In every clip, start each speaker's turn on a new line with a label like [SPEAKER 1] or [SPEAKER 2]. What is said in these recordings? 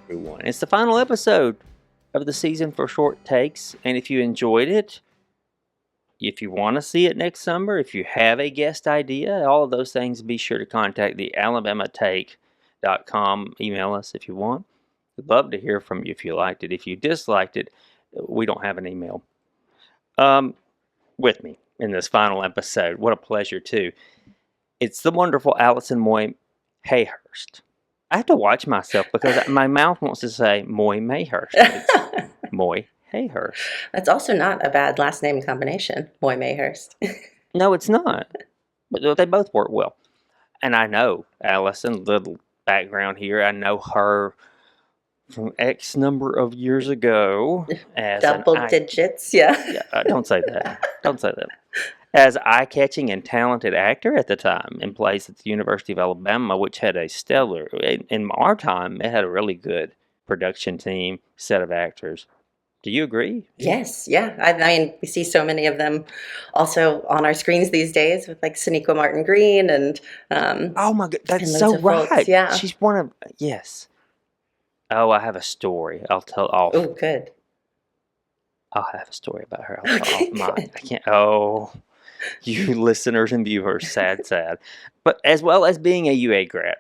[SPEAKER 1] everyone. It's the final episode of the season for Short Takes, and if you enjoyed it, if you want to see it next summer, if you have a guest idea, all of those things, be sure to contact the alabamatake.com. Email us if you want. We'd love to hear from you if you liked it. If you disliked it, we don't have an email. With me in this final episode, what a pleasure too. It's the wonderful Allison Moy Hayhurst. I have to watch myself because my mouth wants to say Moy Mayhurst. It's Moy Hayhurst.
[SPEAKER 2] That's also not a bad last name combination, Moy Hayhurst.
[SPEAKER 1] No, it's not. But they both work well. And I know Allison, little background here, I know her from X number of years ago as
[SPEAKER 2] double digits, yeah.
[SPEAKER 1] Don't say that. Don't say that. As eye-catching and talented actor at the time, in place at the University of Alabama, which had a stellar, in our time, it had a really good production team, set of actors. Do you agree?
[SPEAKER 2] Yes, yeah. I mean, we see so many of them also on our screens these days with like Sonequa Martin Green and
[SPEAKER 1] oh my God, that's so right.
[SPEAKER 2] Folks. Yeah,
[SPEAKER 1] she's one of yes. Oh, I have a story. I'll tell off.
[SPEAKER 2] Oh, good.
[SPEAKER 1] I'll have a story about her.
[SPEAKER 2] Okay,
[SPEAKER 1] I can't. Oh, you listeners and viewers, sad. But as well as being a UA grad,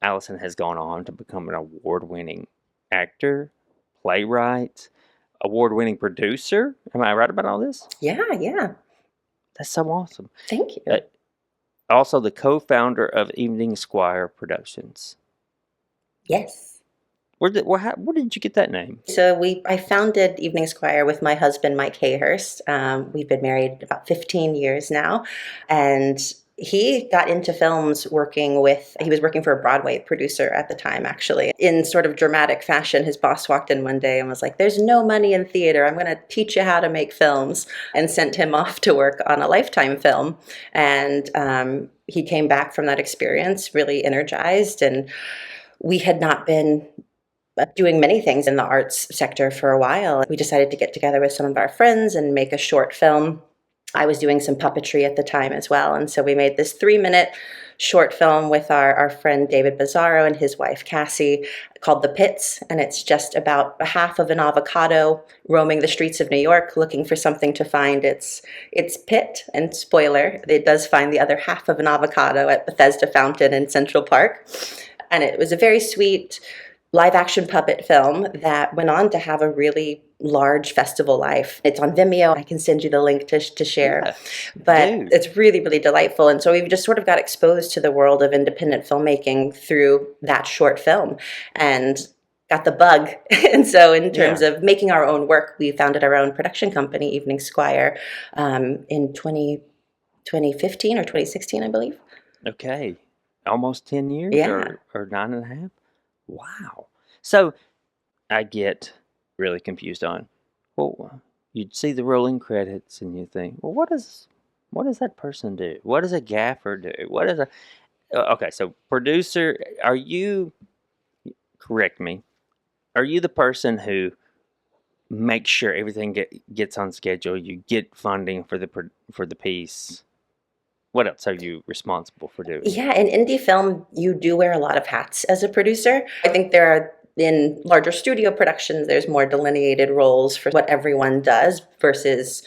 [SPEAKER 1] Allison has gone on to become an award-winning actor, playwright, award-winning producer. Am I right about all this?
[SPEAKER 2] Yeah.
[SPEAKER 1] That's so awesome.
[SPEAKER 2] Thank you.
[SPEAKER 1] Also, the co-founder of Evening Squire Productions.
[SPEAKER 2] Yes.
[SPEAKER 1] Where did you get that name?
[SPEAKER 2] So I founded Evening Squire with my husband, Mike Hayhurst. We've been married about 15 years now. And he got into films he was working for a Broadway producer at the time, actually. In sort of dramatic fashion, his boss walked in one day and was like, "There's no money in theater. I'm going to teach you how to make films," and sent him off to work on a Lifetime film. And he came back from that experience really energized. And we had not been doing many things in the arts sector for a while. We decided to get together with some of our friends and make a short film. I was doing some puppetry at the time as well. And so we made this 3-minute short film with our friend David Bizzaro and his wife Cassie called The Pits. And it's just about a half of an avocado roaming the streets of New York looking for something to find its pit. And spoiler, it does find the other half of an avocado at Bethesda Fountain in Central Park. And it was a very sweet live-action puppet film that went on to have a really large festival life. It's on Vimeo. I can send you the link to share.
[SPEAKER 1] Yeah,
[SPEAKER 2] but
[SPEAKER 1] dude.
[SPEAKER 2] It's really, really delightful. And so we've just sort of got exposed to the world of independent filmmaking through that short film and got the bug. And so in terms of making our own work, we founded our own production company, Evening Squire, in 2015 or 2016, I believe.
[SPEAKER 1] Okay. Almost 10 years?
[SPEAKER 2] Yeah.
[SPEAKER 1] Or 9.5? Wow. So I get really confused on, well, you'd see the rolling credits and you think, well, what does that person do? What does a gaffer do? Okay, so producer, correct me, are you the person who makes sure everything gets on schedule, you get funding for the piece? What else are you responsible for doing?
[SPEAKER 2] Yeah, in indie film, you do wear a lot of hats as a producer. I think in larger studio productions, there's more delineated roles for what everyone does versus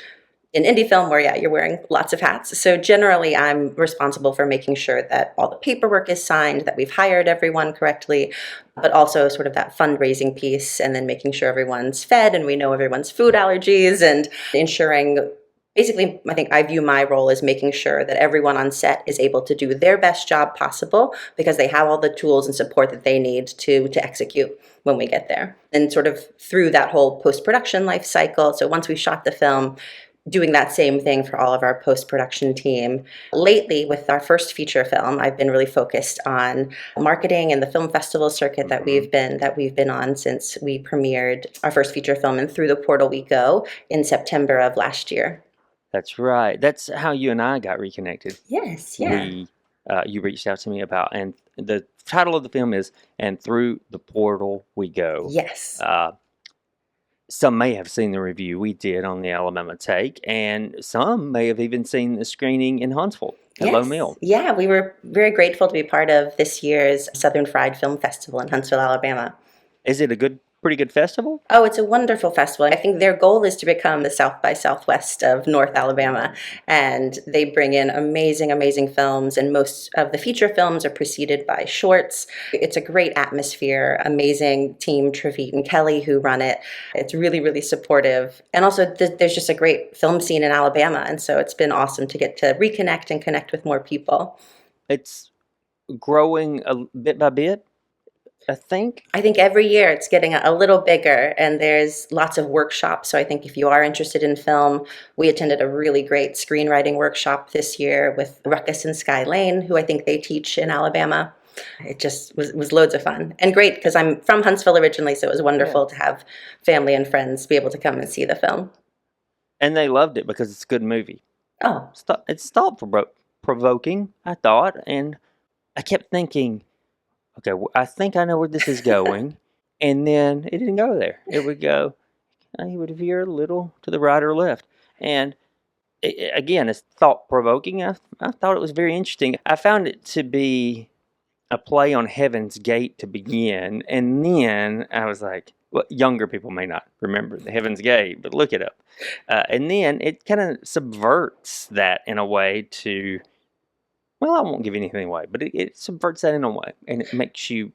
[SPEAKER 2] in indie film where, you're wearing lots of hats. So generally, I'm responsible for making sure that all the paperwork is signed, that we've hired everyone correctly, but also sort of that fundraising piece and then making sure everyone's fed and we know everyone's food allergies and ensuring. Basically, I think I view my role as making sure that everyone on set is able to do their best job possible because they have all the tools and support that they need to execute when we get there. And sort of through that whole post-production life cycle, so once we shot the film, doing that same thing for all of our post-production team. Lately, with our first feature film, I've been really focused on marketing and the film festival circuit that we've been on since we premiered our first feature film in Through the Portal We Go in September of last year.
[SPEAKER 1] That's right. That's how you and I got reconnected.
[SPEAKER 2] Yes, yeah.
[SPEAKER 1] You reached out to me about, and the title of the film is "And Through the Portal We Go."
[SPEAKER 2] Yes.
[SPEAKER 1] Some may have seen the review we did on the Alabama Take, and some may have even seen the screening in Huntsville at Low Mill.
[SPEAKER 2] Yeah, we were very grateful to be part of this year's Southern Fried Film Festival in Huntsville, Alabama.
[SPEAKER 1] Is it a pretty good festival?
[SPEAKER 2] Oh, it's a wonderful festival. I think their goal is to become the South by Southwest of North Alabama. And they bring in amazing, amazing films, and most of the feature films are preceded by shorts. It's a great atmosphere, amazing team, Trevitt and Kelly, who run it. It's really, really supportive. And also, there's just a great film scene in Alabama. And so it's been awesome to get to reconnect and connect with more people.
[SPEAKER 1] It's growing bit by bit, I think.
[SPEAKER 2] I think every year it's getting a little bigger, and there's lots of workshops. So I think if you are interested in film, we attended a really great screenwriting workshop this year with Ruckus and Sky Lane, who I think they teach in Alabama. It just was loads of fun and great because I'm from Huntsville originally, so it was wonderful to have family and friends be able to come and see the film.
[SPEAKER 1] And they loved it because it's a good movie.
[SPEAKER 2] Oh,
[SPEAKER 1] It's thought-provoking, I thought, and I kept thinking, okay, I think I know where this is going, and then it didn't go there. It would go, you would veer a little to the right or left, and again, it's thought-provoking. I thought it was very interesting. I found it to be a play on Heaven's Gate to begin, and then I was like, well, younger people may not remember the Heaven's Gate, but look it up. And then it kind of subverts that in a way to, well, I won't give anything away, but it subverts that in a way, and it makes you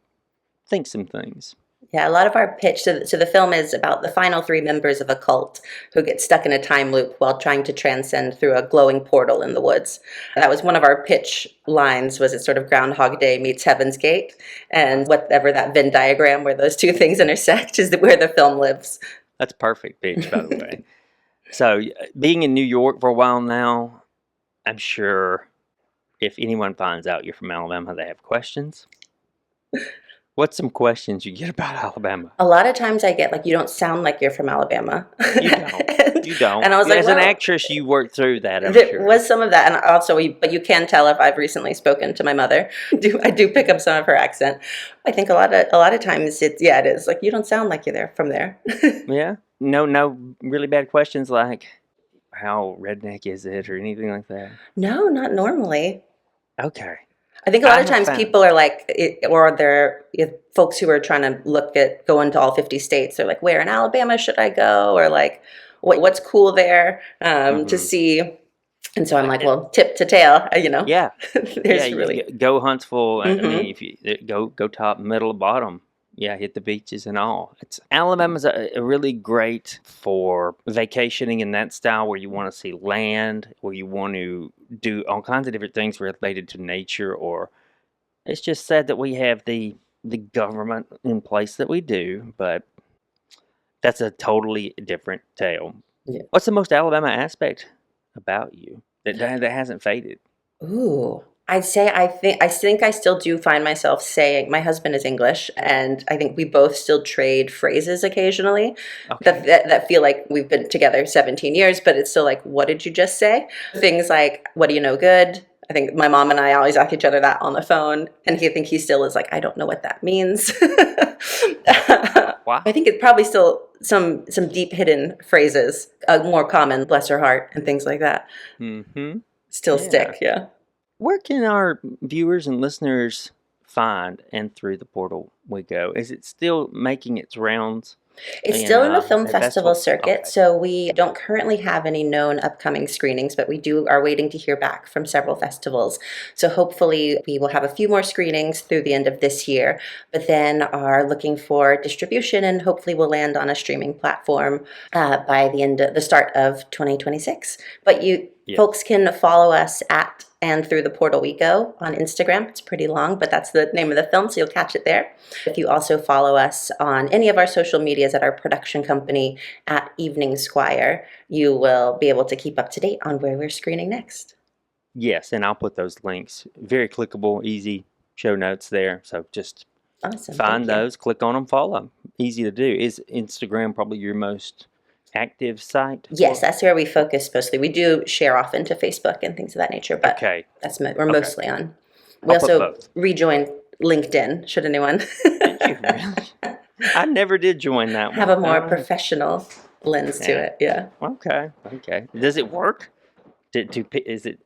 [SPEAKER 1] think some things.
[SPEAKER 2] yeah, a lot of our pitch. So the film is about the final three members of a cult who get stuck in a time loop while trying to transcend through a glowing portal in the woods. And that was one of our pitch lines. Was it sort of Groundhog Day meets Heaven's Gate, and whatever that Venn diagram where those two things intersect is where the film lives.
[SPEAKER 1] That's perfect pitch, by the way. So, being in New York for a while now, I'm sure if anyone finds out you're from Alabama, they have questions. What's some questions you get about Alabama?
[SPEAKER 2] A lot of times I get like, you don't sound like you're from Alabama.
[SPEAKER 1] You don't. You don't.
[SPEAKER 2] And I was like,
[SPEAKER 1] as an
[SPEAKER 2] well,
[SPEAKER 1] actress, you worked through that, I'm
[SPEAKER 2] there
[SPEAKER 1] sure.
[SPEAKER 2] was some of that, and also, but you can tell if I've recently spoken to my mother. I do pick up some of her accent. I think a lot of times it is like, you don't sound like you're there from there.
[SPEAKER 1] Yeah. No really bad questions like how redneck is it or anything like that.
[SPEAKER 2] No, not normally.
[SPEAKER 1] Okay.
[SPEAKER 2] I think a lot of
[SPEAKER 1] have
[SPEAKER 2] times
[SPEAKER 1] found-
[SPEAKER 2] people are like, or they're folks who are trying to look at going to all 50 states. They're like, where in Alabama should I go? Or like, what's cool there to see? And so I'm like, well, tip to tail,
[SPEAKER 1] Yeah.
[SPEAKER 2] there's
[SPEAKER 1] Yeah,
[SPEAKER 2] really.
[SPEAKER 1] go Huntsville. I
[SPEAKER 2] Mhm.
[SPEAKER 1] mean, if you go top, middle, bottom. Yeah, hit the beaches and all. Alabama's a really great for vacationing in that style where you want to see land, where you want to do all kinds of different things related to nature. Or it's just sad that we have the government in place that we do, but that's a totally different tale.
[SPEAKER 2] Yeah.
[SPEAKER 1] What's the most Alabama aspect about you that hasn't faded?
[SPEAKER 2] Ooh, I'd say I think I still do find myself saying, my husband is English, and I think we both still trade phrases occasionally
[SPEAKER 1] Okay.
[SPEAKER 2] that feel like we've been together 17 years, but it's still like, what did you just say? Things like, what do you know good? I think my mom and I always ask each other that on the phone, and I think he still is like, I don't know what that means.
[SPEAKER 1] Wow.
[SPEAKER 2] I think it's probably still some deep hidden phrases, more common, bless her heart, and things like that.
[SPEAKER 1] Mm-hmm.
[SPEAKER 2] Still
[SPEAKER 1] Yeah.
[SPEAKER 2] stick, yeah.
[SPEAKER 1] Where can our viewers and listeners find And Through the Portal We Go? Is it still making its rounds?
[SPEAKER 2] It's still in the
[SPEAKER 1] at
[SPEAKER 2] film festival
[SPEAKER 1] festivals?
[SPEAKER 2] circuit,
[SPEAKER 1] Okay.
[SPEAKER 2] so we don't currently have any known upcoming screenings, but we are waiting to hear back from several festivals. So hopefully we will have a few more screenings through the end of this year, but then are looking for distribution, and hopefully we'll land on a streaming platform by the start of 2026. But folks can follow us at And Through the Portal We Go on Instagram. It's pretty long, but that's the name of the film, so you'll catch it there. If you also follow us on any of our social medias at our production company at Evening Squire, you will be able to keep up to date on where we're screening next.
[SPEAKER 1] Yes, and I'll put those links. Very clickable, easy show notes there. So just
[SPEAKER 2] Awesome.
[SPEAKER 1] find
[SPEAKER 2] Thank you.
[SPEAKER 1] those, click on them, follow them. Easy to do. Is Instagram probably your most active site?
[SPEAKER 2] Yes, that's where we focus mostly. We do share off into Facebook and things of that nature, but
[SPEAKER 1] Okay.
[SPEAKER 2] we're mostly on. We
[SPEAKER 1] I'll put
[SPEAKER 2] also
[SPEAKER 1] both.
[SPEAKER 2] rejoined LinkedIn, should anyone
[SPEAKER 1] Did you really? I never did join that one.
[SPEAKER 2] have a more
[SPEAKER 1] Oh,
[SPEAKER 2] professional lens to
[SPEAKER 1] Yeah.
[SPEAKER 2] it. Yeah.
[SPEAKER 1] Okay. Does it work? Is it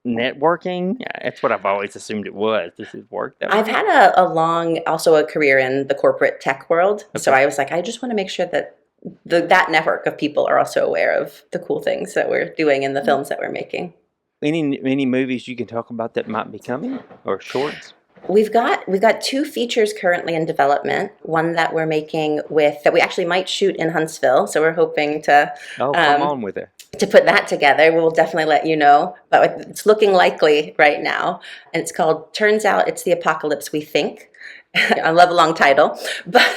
[SPEAKER 1] networking? That's what I've always assumed it was. Does it work that
[SPEAKER 2] I've
[SPEAKER 1] way?
[SPEAKER 2] had also a career in the corporate tech world. So
[SPEAKER 1] Okay.
[SPEAKER 2] I was like, I just want to make sure that that network of people are also aware of the cool things that we're doing in the films that we're making.
[SPEAKER 1] Any movies you can talk about that might be coming or shorts?
[SPEAKER 2] We've got two features currently in development. One that we're making with that we actually might shoot in Huntsville. So we're hoping
[SPEAKER 1] Oh, come
[SPEAKER 2] um,
[SPEAKER 1] on with it.
[SPEAKER 2] to put that together. We'll definitely let you know, but it's looking likely right now. And it's called "Turns Out It's the Apocalypse We Think." I love a long title, but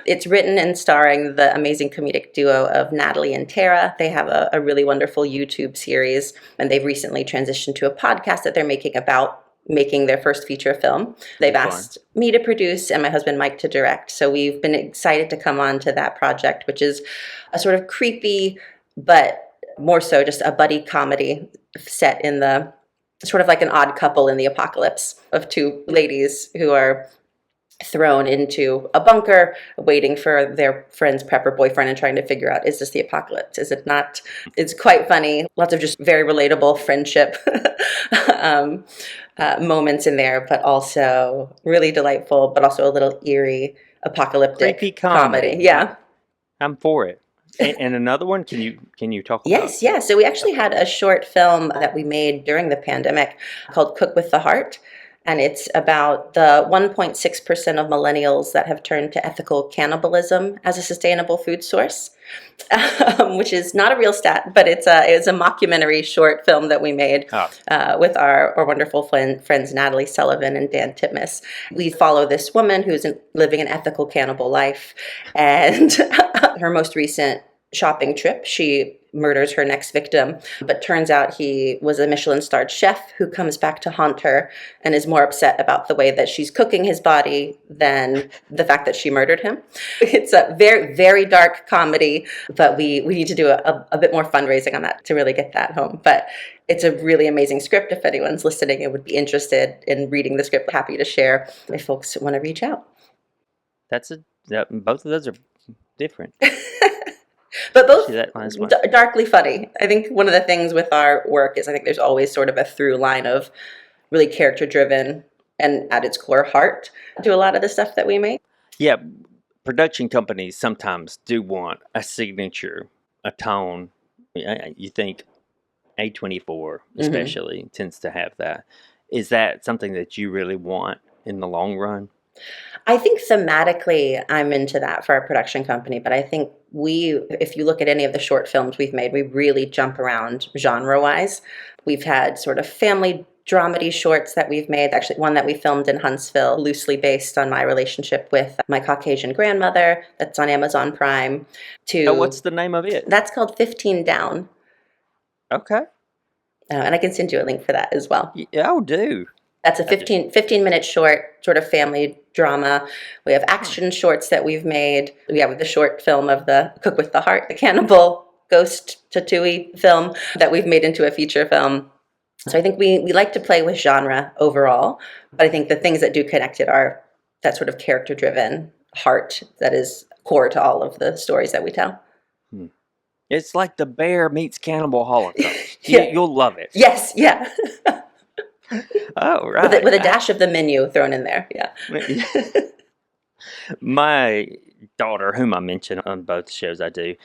[SPEAKER 2] it's written and starring the amazing comedic duo of Natalie and Tara. They have a really wonderful YouTube series, and they've recently transitioned to a podcast that they're making about making their first feature film. They've
[SPEAKER 1] Fun.
[SPEAKER 2] asked me to produce and my husband Mike to direct. So we've been excited to come on to that project, which is a sort of creepy, but more so just a buddy comedy set in the sort of like an odd couple in the apocalypse of two ladies who are thrown into a bunker waiting for their friend's prepper boyfriend and trying to figure out, is this the apocalypse, is it not? It's quite funny, lots of just very relatable friendship um, moments in there, but also really delightful, but also a little eerie apocalyptic
[SPEAKER 1] Creepy comedy.
[SPEAKER 2] Yeah.
[SPEAKER 1] I'm for it. And another one, can you talk about?
[SPEAKER 2] Yes, yeah. So we actually had a short film that we made during the pandemic called Cook with the Heart. And it's about the 1.6% of millennials that have turned to ethical cannibalism as a sustainable food source, which is not a real stat, but it's a mockumentary short film that we made
[SPEAKER 1] Oh,
[SPEAKER 2] with our wonderful friends Natalie Sullivan and Dan Titmus. We follow this woman who's living an ethical cannibal life, and her most recent shopping trip, she murders her next victim, but turns out he was a Michelin-starred chef who comes back to haunt her and is more upset about the way that she's cooking his body than the fact that she murdered him. It's a very, very dark comedy, but we need to do a bit more fundraising on that to really get that home. But it's a really amazing script. If anyone's listening and would be interested in reading the script, happy to share if folks want to reach out.
[SPEAKER 1] both of those are different.
[SPEAKER 2] But both
[SPEAKER 1] See that last one?
[SPEAKER 2] darkly funny. I think one of the things with our work is I think there's always sort of a through line of really character driven and at its core heart to a lot of the stuff that we make.
[SPEAKER 1] Yeah, production companies sometimes do want a signature, a tone. You think A24 especially tends to have that. Is that something that you really want in the long run?
[SPEAKER 2] I think thematically I'm into that for our production company, but I think if you look at any of the short films we've made, we really jump around genre-wise. We've had sort of family dramedy shorts that we've made. Actually, one that we filmed in Huntsville, loosely based on my relationship with my Caucasian grandmother, that's on Amazon Prime.
[SPEAKER 1] Oh, what's the name of it?
[SPEAKER 2] That's called 15 Down.
[SPEAKER 1] Okay.
[SPEAKER 2] And I can send you a link for that as well.
[SPEAKER 1] Yeah, I'll do.
[SPEAKER 2] That's a 15-minute short, sort of family drama. We have action shorts that we've made. We have the short film of the Cook with the Heart, the cannibal ghost tattooey film that we've made into a feature film. So I think we like to play with genre overall, but I think the things that do connect it are that sort of character-driven heart that is core to all of the stories that we tell.
[SPEAKER 1] It's like the bear meets Cannibal Holocaust.
[SPEAKER 2] Yeah.
[SPEAKER 1] You'll love it.
[SPEAKER 2] Yes, yeah.
[SPEAKER 1] Oh, right.
[SPEAKER 2] With a dash of the menu thrown in there, yeah.
[SPEAKER 1] My daughter, whom I mentioned on both shows I do,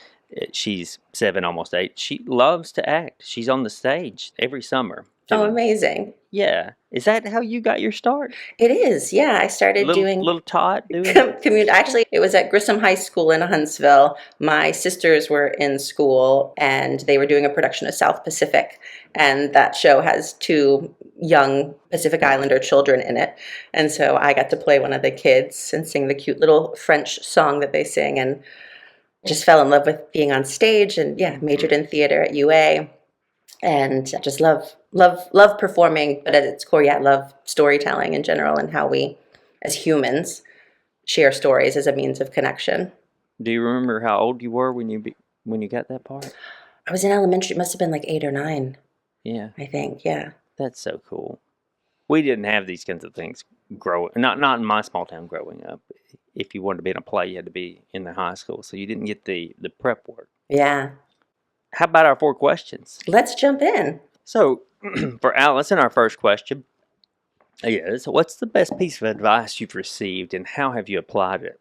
[SPEAKER 1] she's 7, almost 8. She loves to act. She's on the stage every summer.
[SPEAKER 2] Oh, amazing.
[SPEAKER 1] Yeah. Is that how you got your start?
[SPEAKER 2] It is, yeah. I started doing
[SPEAKER 1] Little Tot doing it?
[SPEAKER 2] community. Actually, it was at Grissom High School in Huntsville. My sisters were in school, and they were doing a production of South Pacific, and that show has 2 young Pacific Islander children in it. And so I got to play one of the kids and sing the cute little French song that they sing, and just fell in love with being on stage, and yeah, majored in theater at UA. And just love performing, but at its core, yeah, love storytelling in general and how we, as humans, share stories as a means of connection.
[SPEAKER 1] Do you remember how old you were when you got that part?
[SPEAKER 2] I was in elementary. It must have been like 8 or 9.
[SPEAKER 1] Yeah,
[SPEAKER 2] I think. Yeah.
[SPEAKER 1] that's so cool. We didn't have these kinds of things not in my small town growing up. If you wanted to be in a play, you had to be in the high school, so you didn't get the prep work.
[SPEAKER 2] Yeah.
[SPEAKER 1] How about our 4 questions?
[SPEAKER 2] Let's jump in.
[SPEAKER 1] So, for Allison, our first question is, what's the best piece of advice you've received and how have you applied it?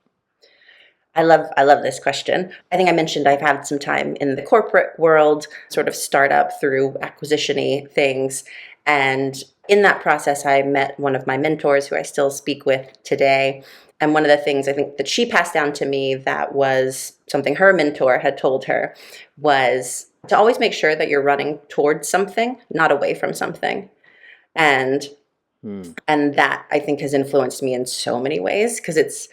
[SPEAKER 2] I love this question. I think I mentioned I've had some time in the corporate world, sort of startup through acquisition-y things. And in that process, I met one of my mentors who I still speak with today. And one of the things I think that she passed down to me that was something her mentor had told her was to always make sure that you're running towards something, not away from something. And
[SPEAKER 1] Hmm.
[SPEAKER 2] and that I think has influenced me in so many ways because it's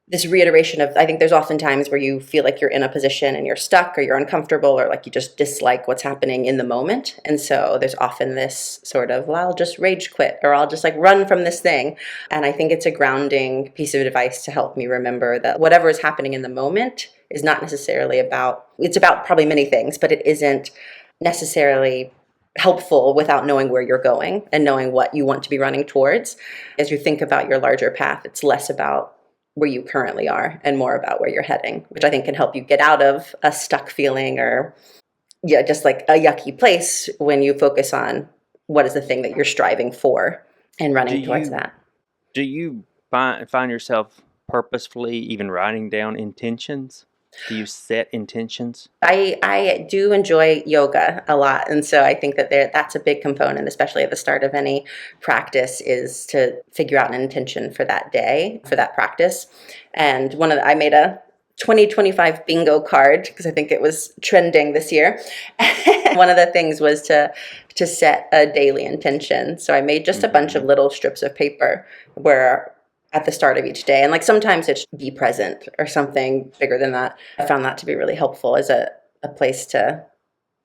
[SPEAKER 2] this reiteration of I think there's often times where you feel like you're in a position and you're stuck or you're uncomfortable or like you just dislike what's happening in the moment. And so there's often this sort of, well, I'll just rage quit or I'll just like run from this thing. And I think it's a grounding piece of advice to help me remember that whatever is happening in the moment is not necessarily about, it's about probably many things, but it isn't necessarily helpful without knowing where you're going and knowing what you want to be running towards. As you think about your larger path, it's less about where you currently are and more about where you're heading, which I think can help you get out of a stuck feeling or yeah, just like a yucky place when you focus on what is the thing that you're striving for and
[SPEAKER 1] Do
[SPEAKER 2] running towards
[SPEAKER 1] you
[SPEAKER 2] that.
[SPEAKER 1] do you find yourself purposefully even writing down intentions? Do you set intentions?
[SPEAKER 2] I do enjoy yoga a lot, and so I think that that's a big component, especially at the start of any practice, is to figure out an intention for that day, for that practice. And I made a 2025 bingo card because I think it was trending this year. One of the things was to set a daily intention. So I made just a bunch of
[SPEAKER 1] Mhm.
[SPEAKER 2] little strips of paper where at the start of each day. And like sometimes it's be present or something bigger than that. I found that to be really helpful as a place to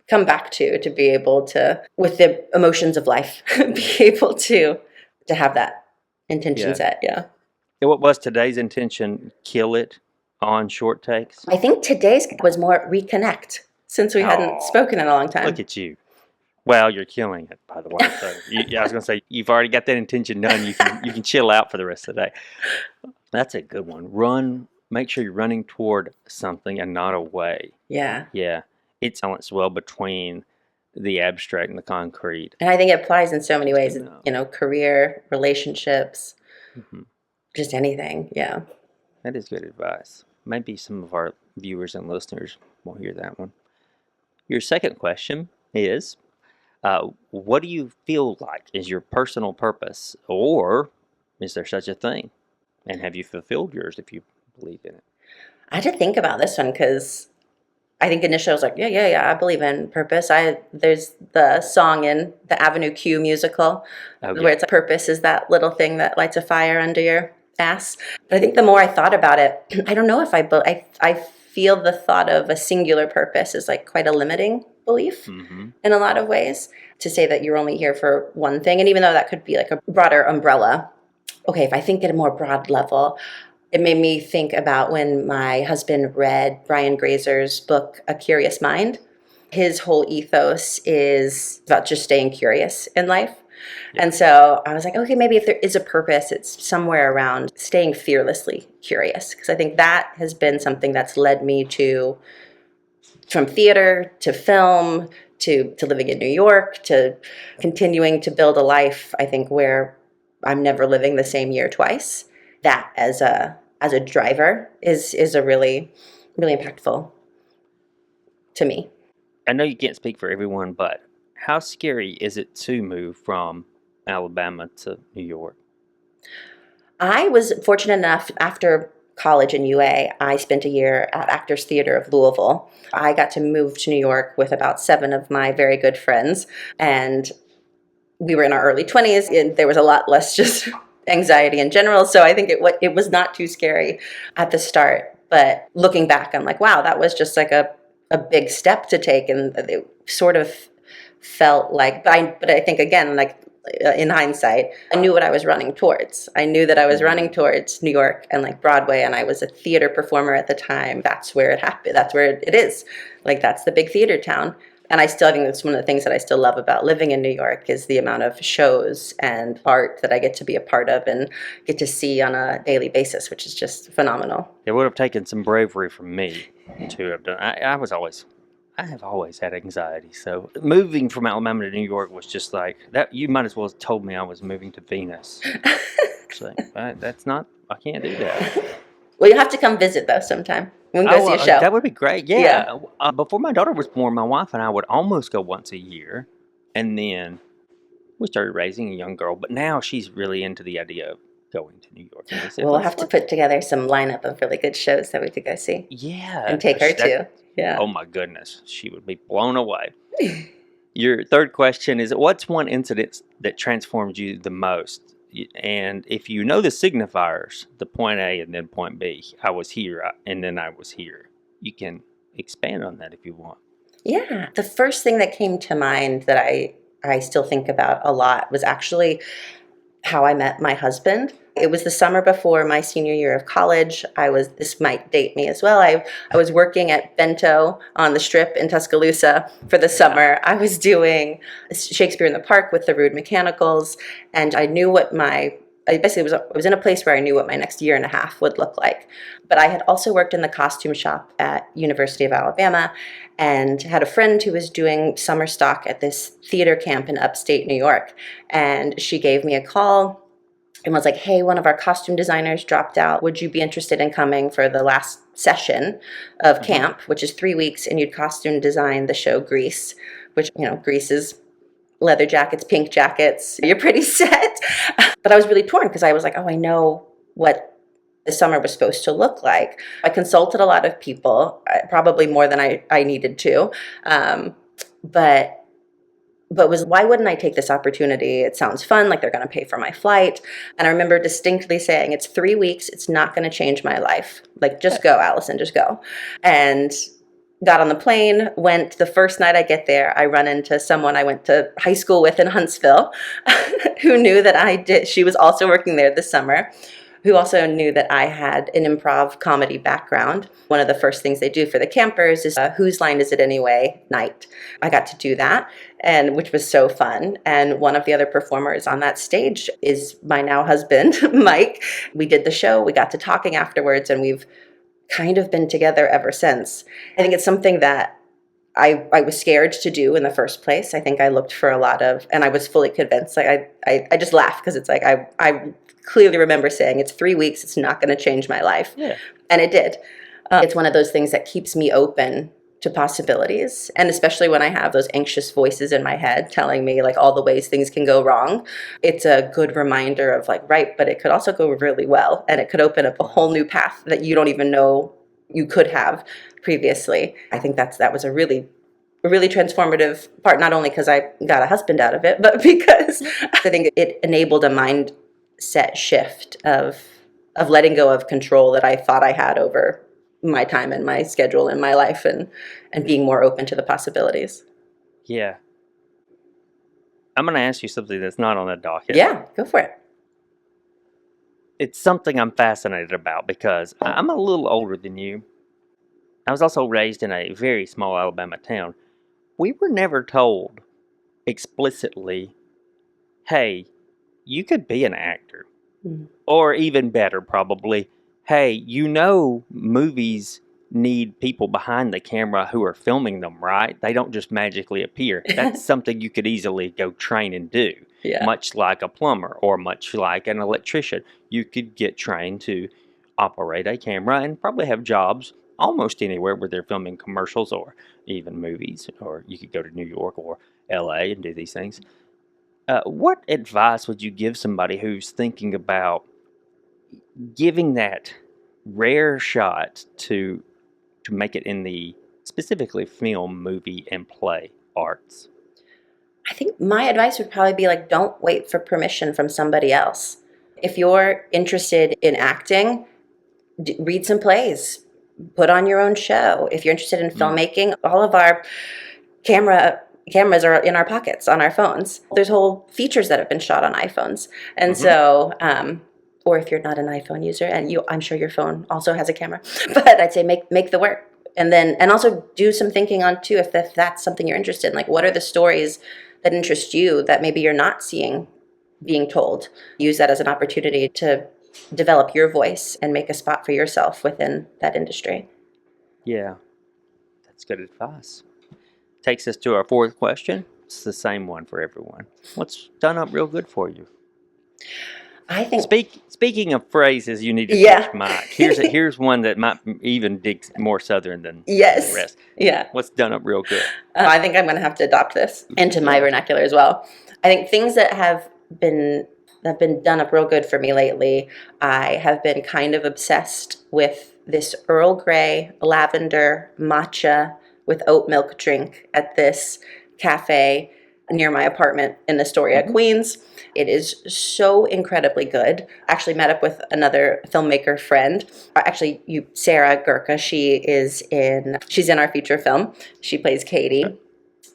[SPEAKER 2] come back to be able to, with the emotions of life, be able to have that intention
[SPEAKER 1] Yeah.
[SPEAKER 2] set. Yeah.
[SPEAKER 1] And what was today's intention? Kill it on short takes?
[SPEAKER 2] I think today's was more reconnect since we hadn't
[SPEAKER 1] Oh,
[SPEAKER 2] spoken in a long
[SPEAKER 1] look
[SPEAKER 2] time.
[SPEAKER 1] at you. Well, you're killing it, by the way. So yeah, I was gonna say you've already got that intention done. You can chill out for the rest of the day. That's a good one. Run. Make sure you're running toward something and not away.
[SPEAKER 2] Yeah.
[SPEAKER 1] Yeah, it's balanced well between the abstract and the concrete.
[SPEAKER 2] And I think it applies in so many
[SPEAKER 1] Just to
[SPEAKER 2] ways,
[SPEAKER 1] know.
[SPEAKER 2] career, relationships,
[SPEAKER 1] Hmm.
[SPEAKER 2] just anything. Yeah.
[SPEAKER 1] That is good advice. Maybe some of our viewers and listeners will hear that one. Your second question is, what do you feel like is your personal purpose, or is there such a thing? And have you fulfilled yours if you believe in it?
[SPEAKER 2] I had to think about this one because I think initially I was like, yeah, I believe in purpose. There's the song in the Avenue Q musical
[SPEAKER 1] Oh,
[SPEAKER 2] where
[SPEAKER 1] yeah.
[SPEAKER 2] it's like, purpose is that little thing that lights a fire under your ass. But I think the more I thought about it, I don't know if I feel the thought of a singular purpose is like quite a limiting belief
[SPEAKER 1] Mm-hmm.
[SPEAKER 2] in a lot of ways to say that you're only here for one thing. And even though that could be like a broader umbrella, okay, if I think at a more broad level, it made me think about when my husband read Brian Grazer's book, A Curious Mind. His whole ethos is about just staying curious in life.
[SPEAKER 1] Yeah.
[SPEAKER 2] And so I was like, okay, maybe if there is a purpose, it's somewhere around staying fearlessly curious. Because I think that has been something that's led me to, from theater to film to living in New York to continuing to build a life, I think, where I'm never living the same year twice. That as a driver is a really, really impactful to me.
[SPEAKER 1] I know you can't speak for everyone, but how scary is it to move from Alabama to New York?
[SPEAKER 2] I was fortunate enough after college in UA, I spent a year at Actors Theater of Louisville. I got to move to New York with about 7 of my very good friends, and we were in our early 20s, and there was a lot less just anxiety in general. So I think it was not too scary at the start. But looking back, I'm like, wow, that was just like a big step to take, and it sort of felt like. But I think again, like in hindsight, I knew what I was running towards. I knew that I was running towards New York and like Broadway, and I was a theater performer at the time. That's where it happened. That's where it is. Like that's the big theater town. And I still think that's one of the things that I still love about living in New York is the amount of shows and art that I get to be a part of and get to see on a daily basis, which is just phenomenal.
[SPEAKER 1] It would have taken some bravery from me to have done. I have always had anxiety, so moving from Alabama to New York was just like that. You might as well have told me I was moving to Venus. It's like that's not. I can't do that.
[SPEAKER 2] Well, you have to come visit though sometime. We can go
[SPEAKER 1] Oh,
[SPEAKER 2] see a show.
[SPEAKER 1] that would be great.
[SPEAKER 2] Yeah.
[SPEAKER 1] Yeah. Before my daughter was born, my wife and I would almost go once a year, and then we started raising a young girl. But now she's really into the idea of going to New York. And we said,
[SPEAKER 2] We'll have to put together some lineup of really good shows that we could go see
[SPEAKER 1] yeah,
[SPEAKER 2] and take her to. Yeah.
[SPEAKER 1] Oh my goodness, she would be blown away. Your third question is, what's one incident that transformed you the most? And if you know the signifiers, the point A and then point B, I was here and then I was here, you can expand on that if you want.
[SPEAKER 2] Yeah. The first thing that came to mind that I still think about a lot was actually how I met my husband. It was the summer before my senior year of college. This might date me as well. I was working at Bento on the Strip in Tuscaloosa for the summer. I was doing Shakespeare in the Park with the Rude Mechanicals, and I knew I was in a place where I knew what my next year and a half would look like. But I had also worked in the costume shop at University of Alabama and had a friend who was doing summer stock at this theater camp in upstate New York. And she gave me a call and was like, hey, one of our costume designers dropped out. Would you be interested in coming for the last session of camp, which is 3 weeks, and you'd costume design the show Grease, which, Grease is leather jackets, pink jackets. You're pretty set. But I was really torn because I was like, oh, I know what the summer was supposed to look like. I consulted a lot of people, probably more than I needed to. But why wouldn't I take this opportunity? It sounds fun, like they're going to pay for my flight. And I remember distinctly saying, it's 3 weeks. It's not going to change my life. Like, just go, Allison, just go. And got on the plane, went. The first night I get there, I run into someone I went to high school with in Huntsville who knew that she was also working there this summer, who also knew that I had an improv comedy background. One of the first things they do for the campers is Whose Line Is It Anyway night. I got to do that, and which was so fun. And one of the other performers on that stage is my now husband, Mike. We did the show, we got to talking afterwards, and we've kind of been together ever since. I think it's something that I was scared to do in the first place. I think I looked for a lot of, and I was fully convinced. Like I just laugh because it's like I clearly remember saying, it's 3 weeks, it's not going to change my life.
[SPEAKER 1] Yeah.
[SPEAKER 2] And it did. It's one of those things that keeps me open to possibilities. And especially when I have those anxious voices in my head telling me like all the ways things can go wrong, it's a good reminder of like, right, but it could also go really well. And it could open up a whole new path that you don't even know you could have previously. I think that was a really transformative part, not only because I got a husband out of it, but because I think it enabled a mindset shift of letting go of control that I thought I had over my time and my schedule and my life, and being more open to the possibilities.
[SPEAKER 1] Yeah. I'm going to ask you something that's not on the docket.
[SPEAKER 2] Yeah, go for it.
[SPEAKER 1] It's something I'm fascinated about because I'm a little older than you. I was also raised in a very small Alabama town. We were never told explicitly, hey, you could be an actor.
[SPEAKER 2] Mm-hmm.
[SPEAKER 1] Or even better, probably, hey, movies need people behind the camera who are filming them, right? They don't just magically appear. That's something you could easily go train and do.
[SPEAKER 2] Yeah.
[SPEAKER 1] Much like a plumber or much like an electrician. You could get trained to operate a camera and probably have jobs almost anywhere where they're filming commercials or even movies. Or you could go to New York or LA and do these things. What advice would you give somebody who's thinking about giving that rare shot to make it in the specifically film, movie, and play arts?
[SPEAKER 2] I think my advice would probably be like, don't wait for permission from somebody else. If you're interested in acting, read some plays, put on your own show. If you're interested in filmmaking, all of our cameras are in our pockets on our phones. There's whole features that have been shot on iPhones. And so, or if you're not an iPhone user, and I'm sure your phone also has a camera, but I'd say make the work. And also do some thinking on too, if that's something you're interested in. Like, what are the stories that interest you that maybe you're not seeing being told? Use that as an opportunity to develop your voice and make a spot for yourself within that industry.
[SPEAKER 1] Yeah, that's good advice. takes us to our fourth question. It's the same one for everyone. What's done up real good for you?
[SPEAKER 2] I think.
[SPEAKER 1] Speaking of phrases, you need to
[SPEAKER 2] Yeah.
[SPEAKER 1] teach Mike. Here's one that might even dig more Southern than
[SPEAKER 2] Yes.
[SPEAKER 1] the rest.
[SPEAKER 2] Yeah.
[SPEAKER 1] What's done up real good?
[SPEAKER 2] I think I'm going to have to adopt this into my vernacular as well. I think things that have been done up real good for me lately. I have been kind of obsessed with this Earl Grey lavender matcha with oat milk drink at this cafe near my apartment in Astoria, Queens. It is so incredibly good. Actually met up with another filmmaker friend. Actually, Sarah Gurka. She's in our feature film. She plays Katie.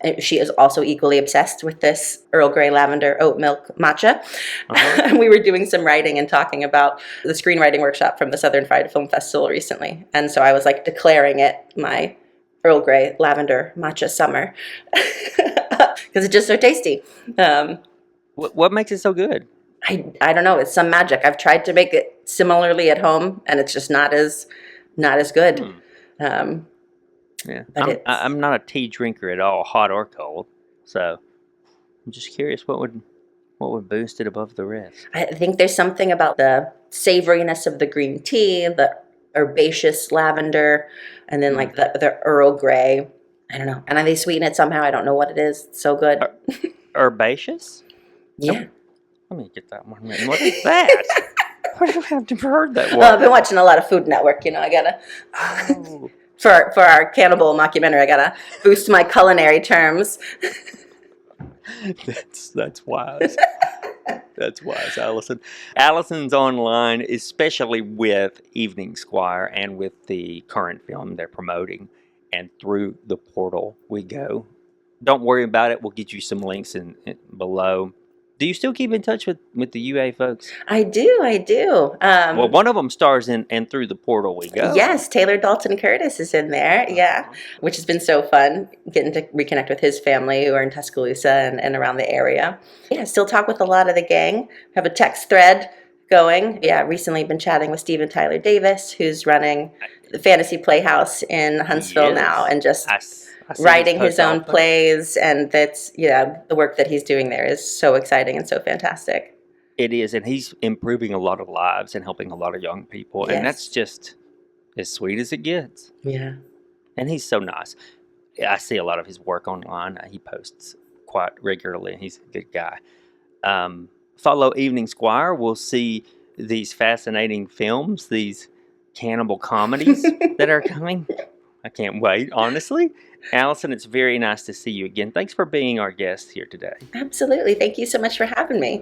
[SPEAKER 2] And she is also equally obsessed with this Earl Grey lavender oat milk matcha. And we were doing some writing and talking about the screenwriting workshop from the Southern Fried Film Festival recently. And so I was like declaring it my Earl Grey lavender matcha summer because it's just so tasty.
[SPEAKER 1] What makes it so good?
[SPEAKER 2] I don't know. It's some magic. I've tried to make it similarly at home, and it's just not as good.
[SPEAKER 1] Yeah, I'm not a tea drinker at all, hot or cold. So I'm just curious, what would boost it above the rest?
[SPEAKER 2] I think there's something about the savoriness of the green tea, the herbaceous lavender, and then like the Earl Grey. I don't know. And they sweeten it somehow. I don't know what it is. It's so good.
[SPEAKER 1] Herbaceous?
[SPEAKER 2] Yeah.
[SPEAKER 1] Let me get that one written. What is that? Where do I have to heard that one?
[SPEAKER 2] Well, I've been watching a lot of Food Network. I gotta for our cannibal mockumentary. I gotta boost my culinary terms.
[SPEAKER 1] That's wise. That's wise, Allison. Allison's online, especially with Evening Squire and with the current film they're promoting. And through the portal we go. Don't worry about it. We'll get you some links in below. Do you still keep in touch with the UA folks?
[SPEAKER 2] I do.
[SPEAKER 1] Well, one of them stars in And Through the Portal We Go.
[SPEAKER 2] Yes, Taylor Dalton Curtis is in there, yeah, which has been so fun, getting to reconnect with his family who are in Tuscaloosa and around the area. Yeah, still talk with a lot of the gang. Have a text thread going. Yeah, recently been chatting with Steven Tyler Davis, who's running the Fantasy Playhouse in Huntsville now, and just writing his own plays, and the work that he's doing there is so exciting and so fantastic.
[SPEAKER 1] It is, and he's improving a lot of lives and helping a lot of young people, and that's just as sweet as it gets.
[SPEAKER 2] Yeah.
[SPEAKER 1] And he's so nice. I see a lot of his work online. He posts quite regularly, and he's a good guy. Follow Evening Squire. We'll see these fascinating films, these cannibal comedies that are coming. I can't wait, honestly. Allison, it's very nice to see you again. Thanks for being our guest here today.
[SPEAKER 2] Absolutely. Thank you so much for having me.